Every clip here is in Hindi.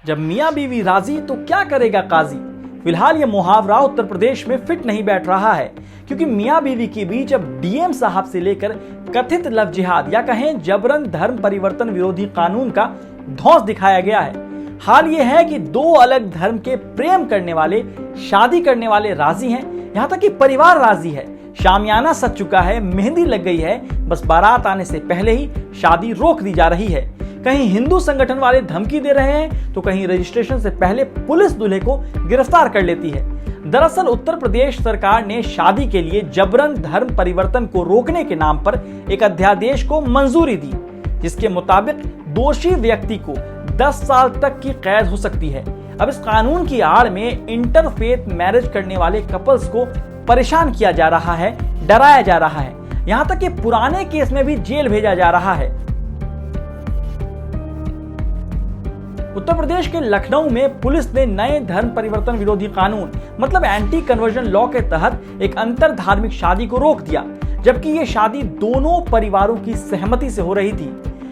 जब मियां बीवी राजी तो क्या करेगा काजी। फिलहाल ये मुहावरा उत्तर प्रदेश में फिट नहीं बैठ रहा है, क्योंकि मियां बीवी के बीच अब डीएम साहब से लेकर कथित लव जिहाद या कहें जबरन धर्म परिवर्तन विरोधी कानून का धौंस दिखाया गया है। हाल ये है कि दो अलग धर्म के प्रेम करने वाले शादी करने वाले राजी हैं, यहाँ तक कि परिवार राजी है। शामियाना सज चुका है, मेहंदी लग गई है, बस बारात आने से पहले ही शादी रोक दी जा रही है। कहीं हिंदू संगठन वाले धमकी दे रहे हैं तो कहीं रजिस्ट्रेशन से पहले पुलिस दूल्हे को गिरफ्तार कर लेती है। दरअसल उत्तर प्रदेश सरकार ने शादी के लिए जबरन धर्म परिवर्तन को रोकने के नाम पर एक अध्यादेश को मंजूरी दी, जिसके मुताबिक दोषी व्यक्ति को 10 साल तक की कैद हो सकती है। अब इस कानून की आड़ में इंटरफेथ मैरिज करने वाले कपल्स को परेशान किया जा रहा है, डराया जा रहा है, यहां तक कि पुराने केस में भी जेल भेजा जा रहा है। उत्तर प्रदेश के लखनऊ में पुलिस ने नए धर्म परिवर्तन विरोधी कानून मतलब एंटी कन्वर्जन लॉ के तहत एक अंतर धार्मिक शादी को रोक दिया, जबकि ये शादी दोनों परिवारों की सहमति से हो रही थी।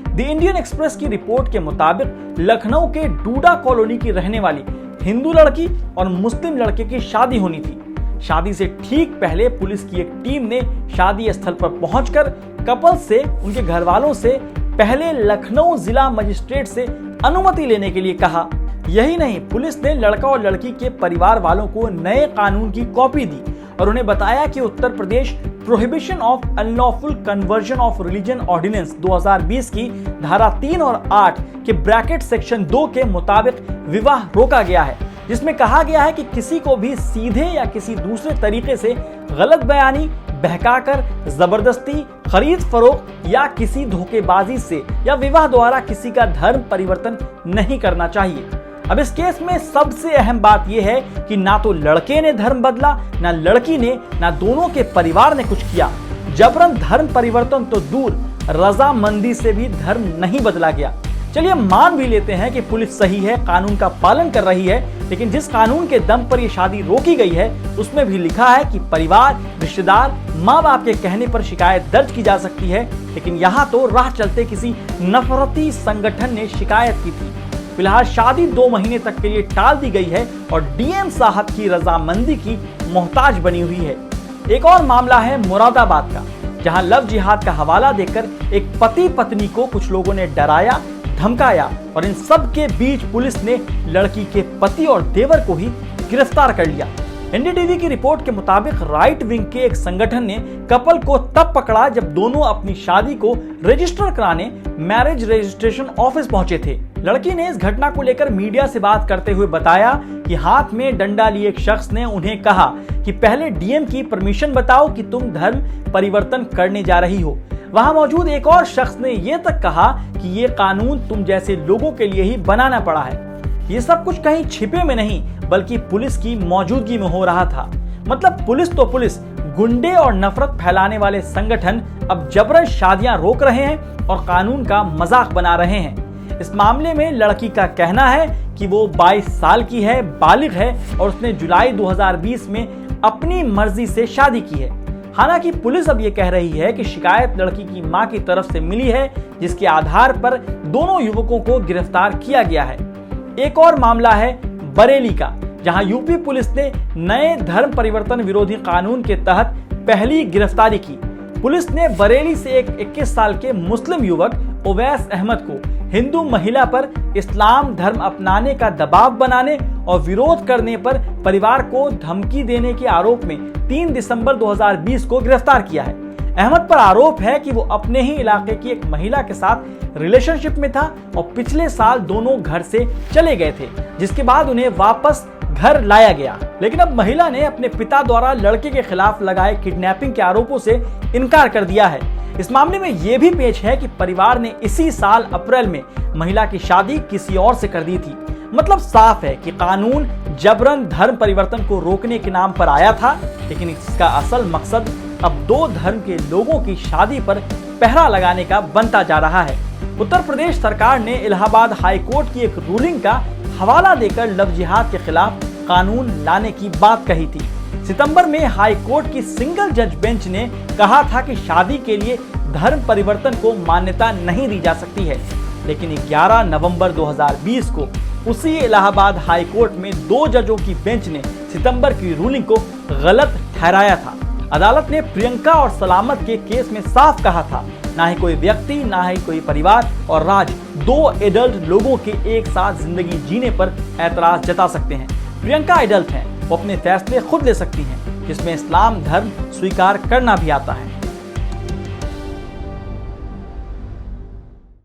द इंडियन एक्सप्रेस की रिपोर्ट के मुताबिक लखनऊ के डूडा कॉलोनी की रहने वाली हिंदू लड़की और मुस्लिम लड़के की शादी होनी थी। शादी से ठीक पहले पुलिस की एक टीम ने शादी स्थल पर पहुंचकर कपल से उनके घर वालों से पहले लखनऊ जिला मजिस्ट्रेट से अनुमति लेने के लिए कहा। यही नहीं, पुलिस ने लड़का और लड़की के परिवार वालों को नए कानून की कॉपी दी और उन्हें बताया कि Uttar Pradesh prohibition of unlawful conversion of religion ordinance 2020 की धारा 3 और 8 के ब्रैकेट सेक्शन 2 के मुताबिक विवाह रोका गया है, जिसमें कहा गया है कि किसी को भी सीधे या किसी दूसरे तरीके से गलत बयानी, बहकाकर, जबरदस्ती, खरीद फरोख्त या किसी धोखेबाजी से या विवाह द्वारा किसी का धर्म परिवर्तन नहीं करना चाहिए। अब इस केस में सबसे अहम बात यह है कि ना तो लड़के ने धर्म बदला, ना लड़की ने, ना दोनों के परिवार ने कुछ किया। जबरन धर्म परिवर्तन तो दूर, रजामंदी से भी धर्म नहीं बदला गया। चलिए मान भी लेते हैं कि पुलिस सही है, कानून का पालन कर रही है, लेकिन जिस कानून के दम पर यह शादी रोकी गई है उसमें भी लिखा है कि परिवार, रिश्तेदार, माँ बाप के कहने पर शिकायत दर्ज की जा सकती है, लेकिन यहाँ तो राह चलते किसी नफरती संगठन ने शिकायत की थी। फिलहाल शादी 2 महीने तक के लिए टाल दी गई है और डीएम साहब की रजामंदी की मोहताज बनी हुई है। एक और मामला है मुरादाबाद का, जहां लव जिहाद का हवाला देकर एक पति पत्नी को कुछ लोगों ने डराया, धमकाया और इन सब के बीच पुलिस ने लड़की के पति और देवर को ही गिरफ्तार कर लिया। एनडीटीवी की रिपोर्ट के मुताबिक राइट विंग के एक संगठन ने कपल को तब पकड़ा जब दोनों अपनी शादी को रजिस्टर कराने मैरिज रजिस्ट्रेशन ऑफिस पहुंचे थे। लड़की ने इस घटना को लेकर मीडिया से बात करते हुए बताया कि हाथ में डंडा लिए एक शख्स ने उन्हें कहा कि पहले डीएम की परमिशन बताओ कि तुम धर्म परिवर्तन करने जा रही हो। वहां मौजूद एक और शख्स ने यह तक कहा कि ये कानून तुम जैसे लोगों के लिए ही बनाना पड़ा है। ये सब कुछ कहीं छिपे में नहीं बल्कि पुलिस की मौजूदगी में हो रहा था। मतलब पुलिस तो पुलिस, गुंडे और नफरत फैलाने वाले संगठन अब जबरन शादियां रोक रहे हैं और कानून का मजाक बना रहे हैं। इस मामले में लड़की का कहना है कि वो 22 साल की है, बालिग है और उसने जुलाई 2020 में अपनी मर्जी से शादी की है। हालांकि पुलिस अब ये कह रही है कि शिकायत लड़की की मां की तरफ से मिली है, जिसके आधार पर दोनों युवकों को गिरफ्तार किया गया है। एक और मामला है बरेली का, जहां यूपी पुलिस ने नए धर्म परिवर्तन विरोधी कानून के तहत पहली गिरफ्तारी की। पुलिस ने बरेली से एक 21 साल के मुस्लिम युवक उवैस अहमद को हिंदू महिला पर इस्लाम धर्म अपनाने का दबाव बनाने और विरोध करने पर परिवार को धमकी देने के आरोप में 3 दिसंबर 2020 को गिरफ्तार किया है। अहमद पर आरोप है कि वो अपने ही इलाके की एक महिला के साथ रिलेशनशिप में था और पिछले साल दोनों घर से चले गए थे, जिसके बाद उन्हें वापस घर लाया गया। लेकिन अब महिला ने अपने पिता द्वारा लड़के के खिलाफ लगाए किडनैपिंग के आरोपों से इनकार कर दिया है। इस मामले में यह भी पेश है कि परिवार ने इसी साल अप्रैल में महिला की शादी किसी और से कर दी थी। मतलब साफ है कि कानून जबरन धर्म परिवर्तन को रोकने के नाम पर आया था, लेकिन इसका असल मकसद अब 2 धर्म के लोगों की शादी पर पहरा लगाने का बनता जा रहा है। उत्तर प्रदेश सरकार ने इलाहाबाद हाई कोर्ट की एक रूलिंग का हवाला देकर लव जिहाद के खिलाफ कानून लाने की बात कही थी। सितंबर में हाई कोर्ट की सिंगल जज बेंच ने कहा था कि शादी के लिए धर्म परिवर्तन को मान्यता नहीं दी जा सकती है, लेकिन 11 नवंबर 2020 को उसी इलाहाबाद हाई कोर्ट में 2 जजों की बेंच ने सितंबर की रूलिंग को गलत ठहराया था। अदालत ने प्रियंका और सलामत के केस में साफ कहा था, ना ही कोई व्यक्ति, ना ही कोई परिवार और राज्य 2 एडल्ट लोगों के एक साथ जिंदगी जीने पर ऐतराज जता सकते हैं। प्रियंका एडल्ट हैं, वो अपने फैसले खुद ले सकती हैं, जिसमें इस्लाम धर्म स्वीकार करना भी आता है।